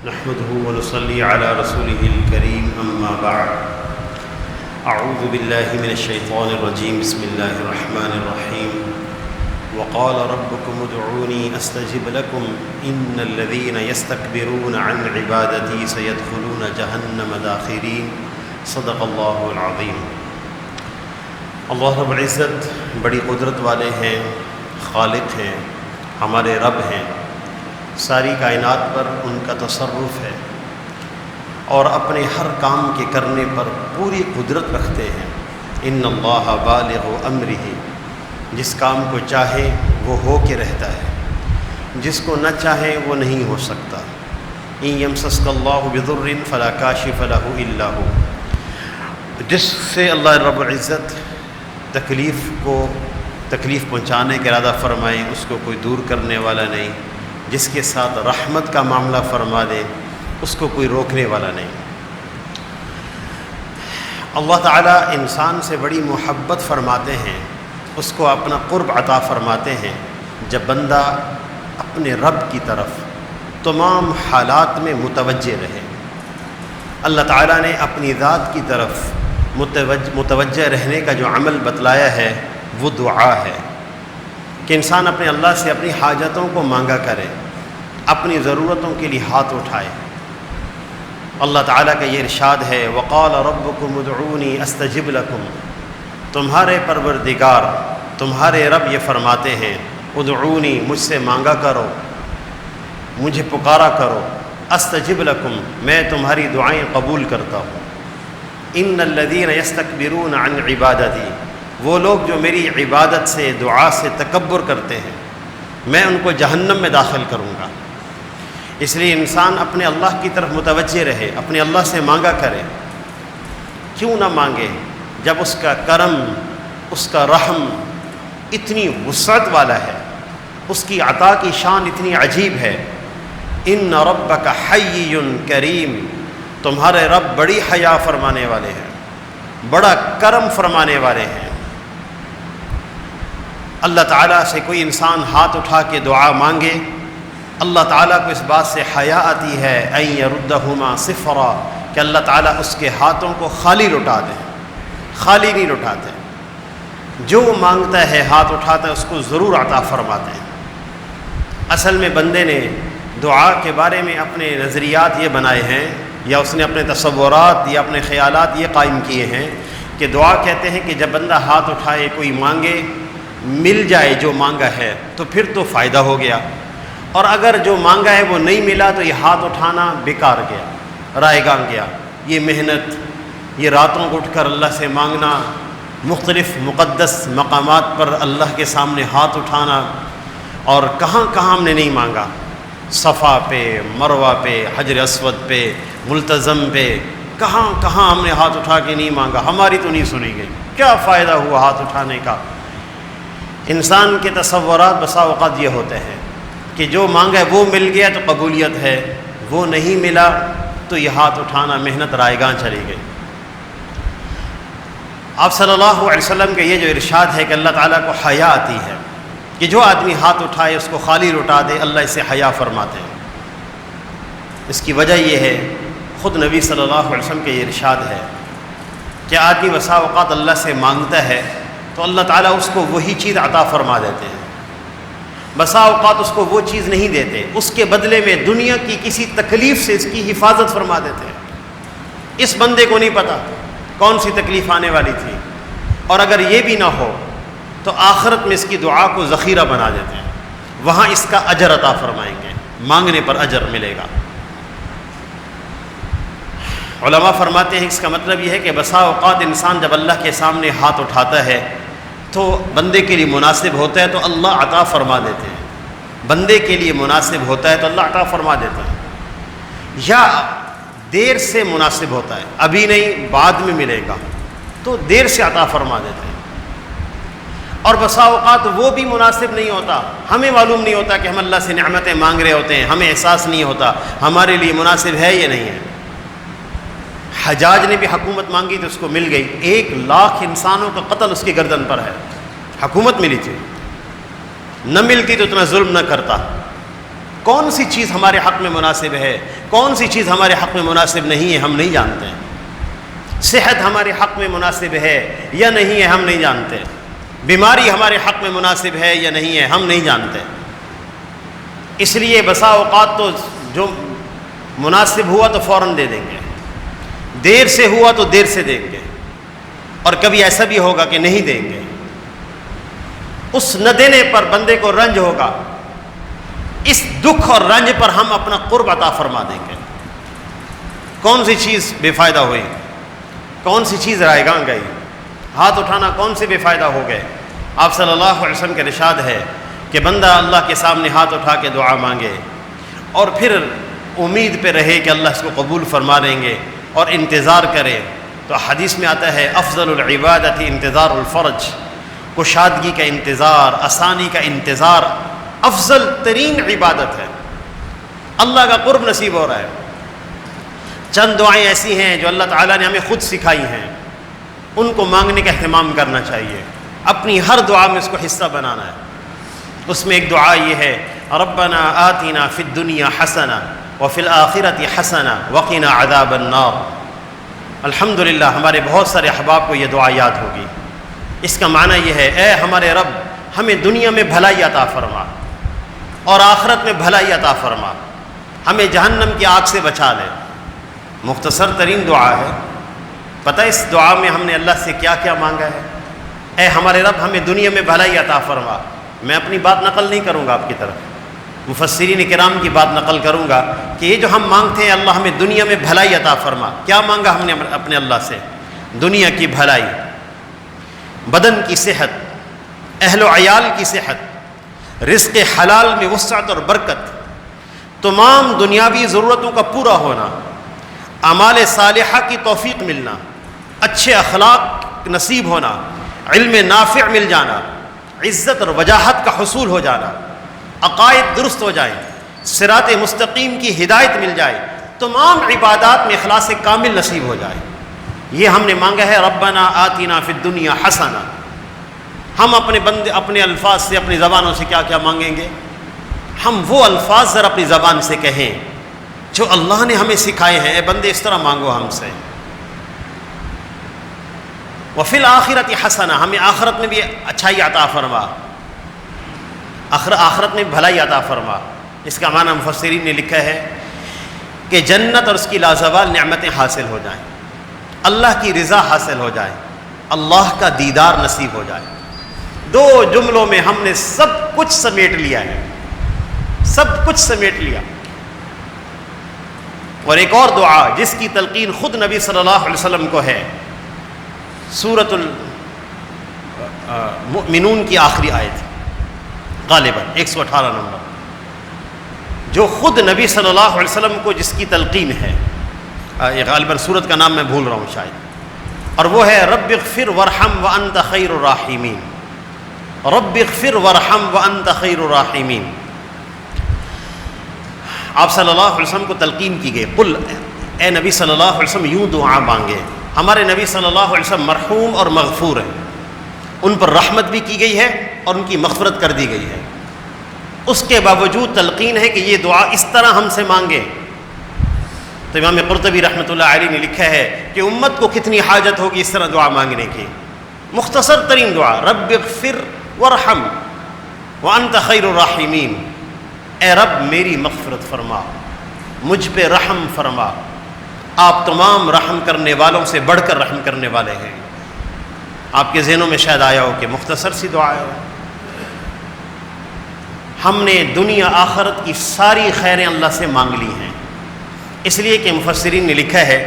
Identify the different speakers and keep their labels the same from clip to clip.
Speaker 1: نحمده ونصلي على رسوله الكريم أما بعد أعوذ بالله من الشيطان الرجيم بسم الله الرحمن الرحيم وقال ربكم ادعوني أستجب لكم إن الذين يستكبرون عن عبادتي سيدخلون جهنم داخرين صدق الله العظيم۔ اللہ رب العزت بڑی قدرت والے ہیں، خالق ہیں، ہمارے رب ہیں، ساری کائنات پر ان کا تصرف ہے اور اپنے ہر کام کے کرنے پر پوری قدرت رکھتے ہیں۔ ان اللہ بالغ امرہ، جس کام کو چاہے وہ ہو کے رہتا ہے، جس کو نہ چاہے وہ نہیں ہو سکتا۔ ان یمسسک اللہ بضر فلا کاشف لہ الا ہو، جس سے اللہ رب العزت تکلیف پہنچانے کا ارادہ فرمائے اس کو کوئی دور کرنے والا نہیں، جس کے ساتھ رحمت کا معاملہ فرما دے اس کو کوئی روکنے والا نہیں۔ اللہ تعالیٰ انسان سے بڑی محبت فرماتے ہیں، اس کو اپنا قرب عطا فرماتے ہیں جب بندہ اپنے رب کی طرف تمام حالات میں متوجہ رہے۔ اللہ تعالیٰ نے اپنی ذات کی طرف متوجہ رہنے کا جو عمل بتلایا ہے وہ دعا ہے کہ انسان اپنے اللہ سے اپنی حاجتوں کو مانگا کرے، اپنی ضرورتوں کے لیے ہاتھ اٹھائے۔ اللہ تعالیٰ کا یہ ارشاد ہے وقال ربکم ادعونی استجب لکم، تمہارے پروردگار تمہارے رب یہ فرماتے ہیں ادعونی، مجھ سے مانگا کرو، مجھے پکارا کرو، استجب لکم، میں تمہاری دعائیں قبول کرتا ہوں۔ ان الذین یستکبرون عن عبادتی، وہ لوگ جو میری عبادت سے دعا سے تکبر کرتے ہیں میں ان کو جہنم میں داخل کروں گا۔ اس لیے انسان اپنے اللہ کی طرف متوجہ رہے، اپنے اللہ سے مانگا کرے۔ کیوں نہ مانگے جب اس کا کرم، اس کا رحم اتنی وسعت والا ہے، اس کی عطا کی شان اتنی عجیب ہے۔ ان ربک حی کریم، تمہارے رب بڑی حیا فرمانے والے ہیں، بڑا کرم فرمانے والے ہیں۔ اللہ تعالیٰ سے کوئی انسان ہاتھ اٹھا کے دعا مانگے، اللہ تعالیٰ کو اس بات سے حیا آتی ہے ان یردہما صفرا، کہ اللہ تعالیٰ اس کے ہاتھوں کو خالی لوٹا دیں، خالی نہیں لوٹاتے، جو مانگتا ہے ہاتھ اٹھاتا ہے اس کو ضرور عطا فرماتے ہیں۔ اصل میں بندے نے دعا کے بارے میں اپنے نظریات یہ بنائے ہیں، یا اس نے اپنے تصورات یا اپنے خیالات یہ قائم کیے ہیں کہ دعا کہتے ہیں کہ جب بندہ ہاتھ اٹھائے کوئی مانگے، مل جائے جو مانگا ہے تو پھر تو فائدہ ہو گیا، اور اگر جو مانگا ہے وہ نہیں ملا تو یہ ہاتھ اٹھانا بیکار گیا، رائے گاں گیا۔ یہ محنت، یہ راتوں کو اٹھ کر اللہ سے مانگنا، مختلف مقدس مقامات پر اللہ کے سامنے ہاتھ اٹھانا، اور کہاں کہاں ہم نے نہیں مانگا، صفا پہ، مروہ پہ، حجر اسود پہ، ملتزم پہ، کہاں کہاں ہم نے ہاتھ اٹھا کے نہیں مانگا، ہماری تو نہیں سنی گئی۔ کیا فائدہ ہوا ہاتھ اٹھانے کا؟ انسان کے تصورات بسا اوقات یہ ہوتے ہیں کہ جو مانگا ہے وہ مل گیا تو قبولیت ہے، وہ نہیں ملا تو یہ ہاتھ اٹھانا محنت رائے گاں چلی گئی۔ آپ صلی اللہ علیہ وسلم کے یہ جو ارشاد ہے کہ اللہ تعالیٰ کو حیا آتی ہے کہ جو آدمی ہاتھ اٹھائے اس کو خالی لوٹا دے، اللہ اسے حیا فرماتے ہیں۔ اس کی وجہ یہ ہے، خود نبی صلی اللہ علیہ وسلم کے یہ ارشاد ہے کہ آدمی بسا اوقات اللہ سے مانگتا ہے تو اللہ تعالیٰ اس کو وہی چیز عطا فرما دیتے ہیں، بسا اوقات اس کو وہ چیز نہیں دیتے، اس کے بدلے میں دنیا کی کسی تکلیف سے اس کی حفاظت فرما دیتے ہیں۔ اس بندے کو نہیں پتہ کون سی تکلیف آنے والی تھی، اور اگر یہ بھی نہ ہو تو آخرت میں اس کی دعا کو ذخیرہ بنا دیتے ہیں، وہاں اس کا اجر عطا فرمائیں گے، مانگنے پر اجر ملے گا۔ علماء فرماتے ہیں اس کا مطلب یہ ہے کہ بسا اوقات انسان جب اللہ کے سامنے ہاتھ اٹھاتا ہے تو بندے کے لیے مناسب ہوتا ہے تو اللہ عطا فرما دیتے ہیں، بندے کے لیے مناسب ہوتا ہے تو اللہ عطا فرما دیتے ہیں، یا دیر سے مناسب ہوتا ہے، ابھی نہیں بعد میں ملے گا تو دیر سے عطا فرما دیتے ہیں، اور بسا اوقات وہ بھی مناسب نہیں ہوتا، ہمیں معلوم نہیں ہوتا کہ ہم اللہ سے نعمتیں مانگ رہے ہوتے ہیں، ہمیں احساس نہیں ہوتا ہمارے لیے مناسب ہے یا نہیں ہے۔ حجاج نے بھی حکومت مانگی تو اس کو مل گئی، 1,00,000 انسانوں کا قتل اس کی گردن پر ہے، حکومت ملی تھی، نہ ملتی تو اتنا ظلم نہ کرتا۔ کون سی چیز ہمارے حق میں مناسب ہے، کون سی چیز ہمارے حق میں مناسب نہیں ہے، ہم نہیں جانتے ہیں۔ صحت ہمارے حق میں مناسب ہے یا نہیں ہے، ہم نہیں جانتے۔ بیماری ہمارے حق میں مناسب ہے یا نہیں ہے، ہم نہیں جانتے۔ اس لیے بسا اوقات تو جو مناسب ہوا تو فوراً دے دیں گے، دیر سے ہوا تو دیر سے دیں گے، اور کبھی ایسا بھی ہوگا کہ نہیں دیں گے۔ اس نہ دینے پر بندے کو رنج ہوگا، اس دکھ اور رنج پر ہم اپنا قرب عطا فرما دیں گے۔ کون سی چیز بے فائدہ ہوئی، کون سی چیز رائے گاں گئی، ہاتھ اٹھانا کون سے بے فائدہ ہو گئے۔ آپ صلی اللہ علیہ وسلم کا ارشاد ہے کہ بندہ اللہ کے سامنے ہاتھ اٹھا کے دعا مانگے اور پھر امید پہ رہے کہ اللہ اس کو قبول فرما لیں گے، اور انتظار کرے، تو حدیث میں آتا ہے افضل العبادت انتظار الفرج، کشادگی کا انتظار، آسانی کا انتظار افضل ترین عبادت ہے۔ اللہ کا قرب نصیب ہو رہا ہے۔ چند دعائیں ایسی ہیں جو اللہ تعالیٰ نے ہمیں خود سکھائی ہیں، ان کو مانگنے کا اہتمام کرنا چاہیے، اپنی ہر دعا میں اس کو حصہ بنانا ہے۔ اس میں ایک دعا یہ ہے ربنا آتنا فی الدنیا حسنہ وفی الآخرۃ حسنہ وقنا عذاب النار۔ الحمدللہ ہمارے بہت سارے احباب کو یہ دعا یاد ہوگی۔ اس کا معنی یہ ہے اے ہمارے رب ہمیں دنیا میں بھلائی عطا فرما اور آخرت میں بھلائی عطا فرما، ہمیں جہنم کی آگ سے بچا لے۔ مختصر ترین دعا ہے۔ پتہ اس دعا میں ہم نے اللہ سے کیا کیا مانگا ہے؟ اے ہمارے رب ہمیں دنیا میں بھلائی عطا فرما۔ میں اپنی بات نقل نہیں کروں گا آپ کی طرف، مفسرین کرام کی بات نقل کروں گا کہ یہ جو ہم مانگتے ہیں اللہ ہمیں دنیا میں بھلائی عطا فرما۔ کیا مانگا ہم نے اپنے اللہ سے؟ دنیا کی بھلائی، بدن کی صحت، اہل و عیال کی صحت، رزق حلال میں وسعت اور برکت، تمام دنیاوی ضرورتوں کا پورا ہونا، اعمال صالحہ کی توفیق ملنا، اچھے اخلاق نصیب ہونا، علم نافع مل جانا، عزت اور وجاہت کا حصول ہو جانا، عقائد درست ہو جائیں، صراط مستقیم کی ہدایت مل جائے، تمام عبادات میں اخلاص کامل نصیب ہو جائے۔ یہ ہم نے مانگا ہے ربنا آتنا فی الدنیا حسنہ۔ ہم اپنے الفاظ سے، اپنی زبانوں سے کیا کیا مانگیں گے؟ ہم وہ الفاظ ذرا اپنی زبان سے کہیں جو اللہ نے ہمیں سکھائے ہیں۔ اے بندے اس طرح مانگو ہم سے۔ وفی الآخرۃ حسنہ، ہمیں آخرت میں بھی اچھائی عطا فرما، آخرت میں بھلائی عطا فرما۔ اس کا معنی مفسرین نے لکھا ہے کہ جنت اور اس کی لازوال نعمتیں حاصل ہو جائیں، اللہ کی رضا حاصل ہو جائے، اللہ کا دیدار نصیب ہو جائے۔ دو جملوں میں ہم نے سب کچھ سمیٹ لیا ہے، سب کچھ سمیٹ لیا۔ اور ایک اور دعا جس کی تلقین خود نبی صلی اللہ علیہ وسلم کو ہے، سورۃ المؤمنون کی آخری آیت غالباً 118 نمبر، جو خود نبی صلی اللہ علیہ وسلم کو جس کی تلقین ہے، یہ غالباً سورت کا نام میں بھول رہا ہوں شاید، اور وہ ہے رب اغفر وارحم وانت خیر الراحمین۔ رب اغفر وارحم وانت خیر الراحمین۔ آپ صلی اللہ علیہ وسلم کو تلقین کی گئی، قل اے نبی صلی اللہ علیہ وسلم یوں دعا مانگے۔ ہمارے نبی صلی اللہ علیہ وسلم مرحوم اور مغفور ہیں، ان پر رحمت بھی کی گئی ہے اور ان کی مغفرت کر دی گئی ہے، اس کے باوجود تلقین ہے کہ یہ دعا اس طرح ہم سے مانگے۔ تو امام قرطبی رحمۃ اللہ علیہ نے لکھا ہے کہ امت کو کتنی حاجت ہوگی اس طرح دعا مانگنے کی۔ مختصر ترین دعا رب اغفر وارحم وانت خیر الراحمین، اے رب میری مغفرت فرما، مجھ پہ رحم فرما، آپ تمام رحم کرنے والوں سے بڑھ کر رحم کرنے والے ہیں۔ آپ کے ذہنوں میں شاید آیا ہو کہ مختصر سی دعا ہے۔ ہم نے دنیا آخرت کی ساری خیریں اللہ سے مانگ لی ہیں، اس لیے کہ مفسرین نے لکھا ہے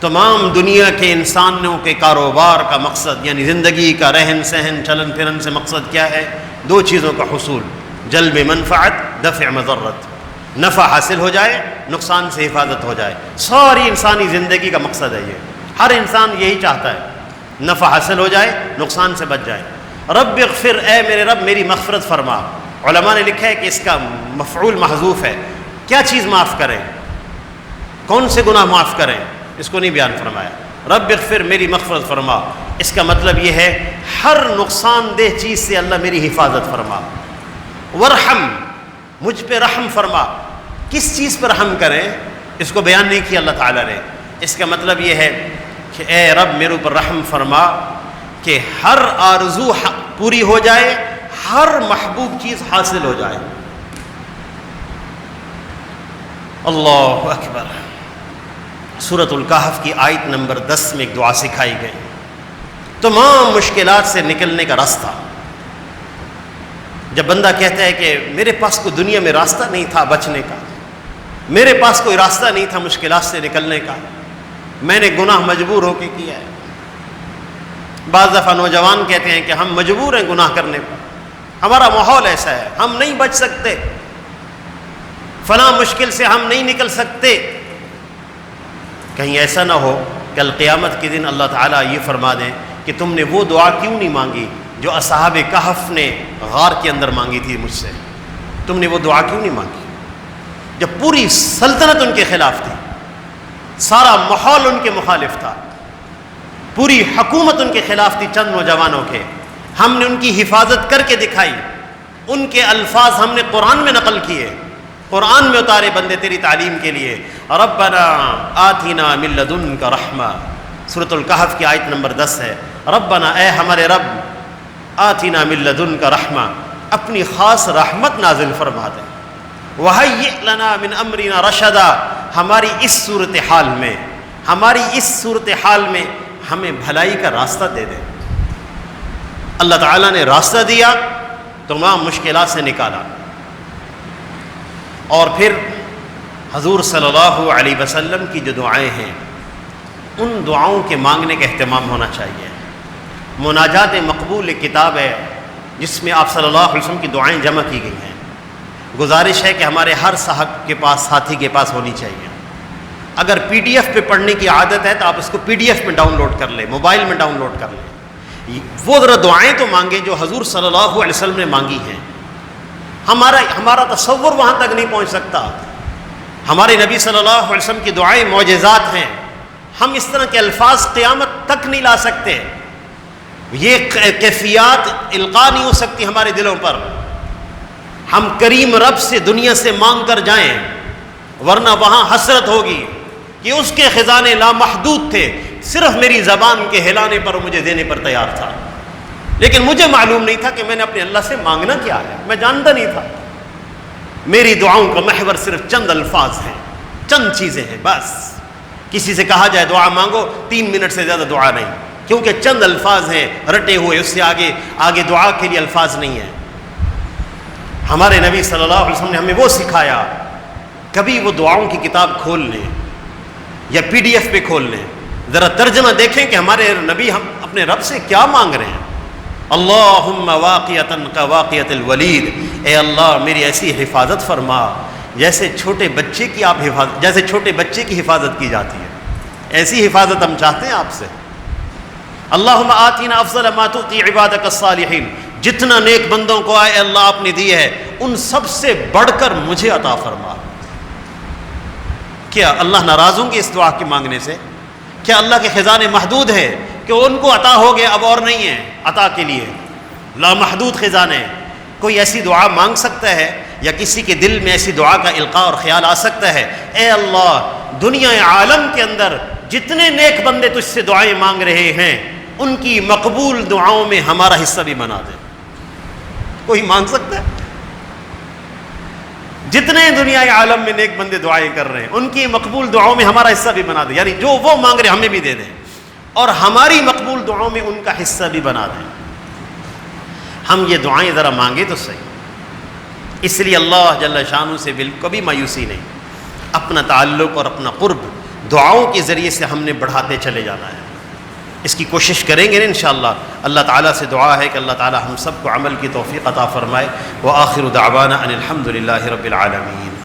Speaker 1: تمام دنیا کے انسانوں کے کاروبار کا مقصد، یعنی زندگی کا رہن سہن چلن پھرن سے مقصد کیا ہے؟ دو چیزوں کا حصول، جلب منفعت دفع مضرت، نفع حاصل ہو جائے، نقصان سے حفاظت ہو جائے۔ ساری انسانی زندگی کا مقصد ہے یہ، ہر انسان یہی چاہتا ہے، نفع حاصل ہو جائے، نقصان سے بچ جائے۔ رب اغفر، اے میرے رب میری مغفرت فرما۔ علماء نے لکھا ہے کہ اس کا مفعول محذوف ہے، کیا چیز معاف کریں، کون سے گناہ معاف کریں، اس کو نہیں بیان فرمایا۔ رب اغفر میری مغفرت فرما، اس کا مطلب یہ ہے ہر نقصان دہ چیز سے اللہ میری حفاظت فرما۔ ورحم، مجھ پہ رحم فرما. کس چیز پر رحم کریں اس کو بیان نہیں کیا اللہ تعالیٰ نے. اس کا مطلب یہ ہے کہ اے رب میرے اوپر رحم فرما کہ ہر آرزو پوری ہو جائے، ہر محبوب چیز حاصل ہو جائے. اللہ اکبر. سورۃ الکہف کی آیت نمبر 10 میں ایک دعا سکھائی گئی. تمام مشکلات سے نکلنے کا راستہ. جب بندہ کہتا ہے کہ میرے پاس کوئی دنیا میں راستہ نہیں تھا بچنے کا، میرے پاس کوئی راستہ نہیں تھا مشکلات سے نکلنے کا، میں نے گناہ مجبور ہو کے کیا ہے. بعض دفعہ نوجوان کہتے ہیں کہ ہم مجبور ہیں گناہ کرنے پر، ہمارا ماحول ایسا ہے، ہم نہیں بچ سکتے، فلاں مشکل سے ہم نہیں نکل سکتے. کہیں ایسا نہ ہو کل قیامت کے دن اللہ تعالیٰ یہ فرما دیں کہ تم نے وہ دعا کیوں نہیں مانگی جو اصحاب کہف نے غار کے اندر مانگی تھی مجھ سے؟ تم نے وہ دعا کیوں نہیں مانگی جب پوری سلطنت ان کے خلاف تھی، سارا ماحول ان کے مخالف تھا، پوری حکومت ان کے خلاف تھی چند نوجوانوں کے. ہم نے ان کی حفاظت کر کے دکھائی. ان کے الفاظ ہم نے قرآن میں نقل کیے، قرآن میں اتارے بندے تیری تعلیم کے لیے. ربنا آتنا من لدنک رحمہ، سورۃ الکہف کی آیت نمبر 10 ہے. ربنا، اے ہمارے رب، آتنا من لدنک رحمہ، اپنی خاص رحمت نازل فرما دے. وہیئ لنا من امرنا رشدا، ہماری اس صورتحال میں، ہماری اس صورتحال میں ہمیں بھلائی کا راستہ دے دے. اللہ تعالیٰ نے راستہ دیا، تمام مشکلات سے نکالا. اور پھر حضور صلی اللہ علیہ وسلم کی جو دعائیں ہیں ان دعاؤں کے مانگنے کا اہتمام ہونا چاہیے. مناجات مقبول ایک کتاب ہے جس میں آپ صلی اللہ علیہ وسلم کی دعائیں جمع کی گئی ہیں. گزارش ہے کہ ہمارے ہر صاحب کے پاس، ساتھی کے پاس ہونی چاہیے. اگر پی ڈی ایف پہ پڑھنے کی عادت ہے تو آپ اس کو پی ڈی ایف میں ڈاؤن لوڈ کر لیں، موبائل میں ڈاؤن لوڈ کر لیں. وہ ذرا دعائیں تو مانگیں جو حضور صلی اللہ علیہ وسلم نے مانگی ہیں. ہمارا تصور وہاں تک نہیں پہنچ سکتا. ہمارے نبی صلی اللہ علیہ وسلم کی دعائیں معجزات ہیں. ہم اس طرح کے الفاظ قیامت تک نہیں لا سکتے. یہ کیفیات القاء نہیں ہو سکتی ہمارے دلوں پر. ہم کریم رب سے دنیا سے مانگ کر جائیں، ورنہ وہاں حسرت ہوگی کہ اس کے خزانے لامحدود تھے، صرف میری زبان کے ہلانے پر مجھے دینے پر تیار تھا، لیکن مجھے معلوم نہیں تھا کہ میں نے اپنے اللہ سے مانگنا کیا ہے. میں جانتا نہیں تھا. میری دعاؤں کا محور صرف چند الفاظ ہیں، چند چیزیں ہیں بس. کسی سے کہا جائے دعا مانگو، 3 منٹ سے زیادہ دعا نہیں، کیونکہ چند الفاظ ہیں رٹے ہوئے، اس سے آگے دعا کے لیے الفاظ نہیں ہیں. ہمارے نبی صلی اللہ علیہ وسلم نے ہمیں وہ سکھایا. کبھی وہ دعاؤں کی کتاب کھول لیں یا پی ڈی ایف پہ کھول لیں، ذرا ترجمہ دیکھیں کہ ہمارے نبی ہم اپنے رب سے کیا مانگ رہے ہیں. اللہم واقیتاً کواقیت الولید، اے اللہ میری ایسی حفاظت فرما جیسے چھوٹے بچے کی حفاظت کی جاتی ہے. ایسی حفاظت ہم چاہتے ہیں آپ سے. اللہم آتینا افضل ما تؤتی عبادک الصالحین، جتنا نیک بندوں کو آئے اللہ آپ نے دی ہے ان سب سے بڑھ کر مجھے عطا فرما. کیا اللہ ناراض ہوں گے اس دعا کے مانگنے سے؟ کیا اللہ کے خزانے محدود ہے کہ ان کو عطا ہو گئے اب اور نہیں ہے عطا کے لیے؟ لامحدود خزانے. کوئی ایسی دعا مانگ سکتا ہے یا کسی کے دل میں ایسی دعا کا القاء اور خیال آ سکتا ہے اے اللہ دنیا عالم کے اندر جتنے نیک بندے تجھ سے دعائیں مانگ رہے ہیں ان کی مقبول دعاؤں میں ہمارا حصہ بھی بنا دے؟ کوئی مانگ سکتا ہے؟ جتنے دنیا عالم میں نیک بندے دعائیں کر رہے ہیں ان کی مقبول دعاؤں میں ہمارا حصہ بھی بنا دیں، یعنی جو وہ مانگ رہے ہمیں بھی دے دیں اور ہماری مقبول دعاؤں میں ان کا حصہ بھی بنا دیں. ہم یہ دعائیں ذرا مانگے تو صحیح. اس لیے اللہ جل شانہ سے کبھی مایوسی نہیں. اپنا تعلق اور اپنا قرب دعاؤں کے ذریعے سے ہم نے بڑھاتے چلے جانا ہے. اس کی کوشش کریں گے انشاءاللہ. اللہ تعالیٰ سے دعا ہے کہ اللہ تعالیٰ ہم سب کو عمل کی توفیق عطا فرمائے. وآخر دعوانا ان الحمد للہ رب العالمین.